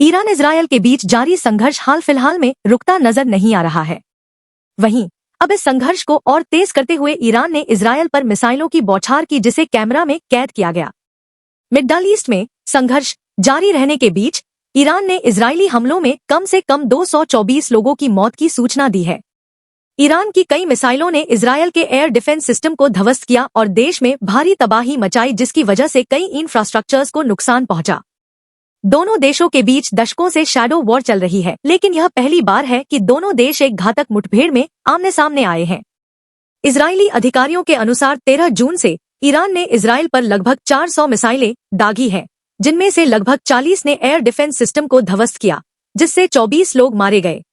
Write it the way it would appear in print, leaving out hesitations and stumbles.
Iran Israel के बीच जारी संघर्ष हाल फिलहाल में रुकता नजर नहीं आ रहा है। वहीं अब इस संघर्ष को और तेज करते हुए ईरान ने इजरायल पर मिसाइलों की बौछार की, जिसे कैमरा में कैद किया गया। मिडल ईस्ट में संघर्ष जारी रहने के बीच ईरान ने इजरायली हमलों में कम से कम 224 लोगों की मौत की सूचना दी है। ईरान की कई मिसाइलों ने इजरायल के एयर डिफेंस सिस्टम को ध्वस्त किया और देश में भारी तबाही मचाई, जिसकी वजह से कई इंफ्रास्ट्रक्चर्स को नुकसान पहुंचा। दोनों देशों के बीच दशकों से शैडो वॉर चल रही है, लेकिन यह पहली बार है कि दोनों देश एक घातक मुठभेड़ में आमने सामने आए हैं। इजरायली अधिकारियों के अनुसार 13 जून से ईरान ने इजरायल पर लगभग 400 मिसाइलें दागी हैं, जिनमें से लगभग 40 ने एयर डिफेंस सिस्टम को ध्वस्त किया, जिससे 24 लोग मारे गए।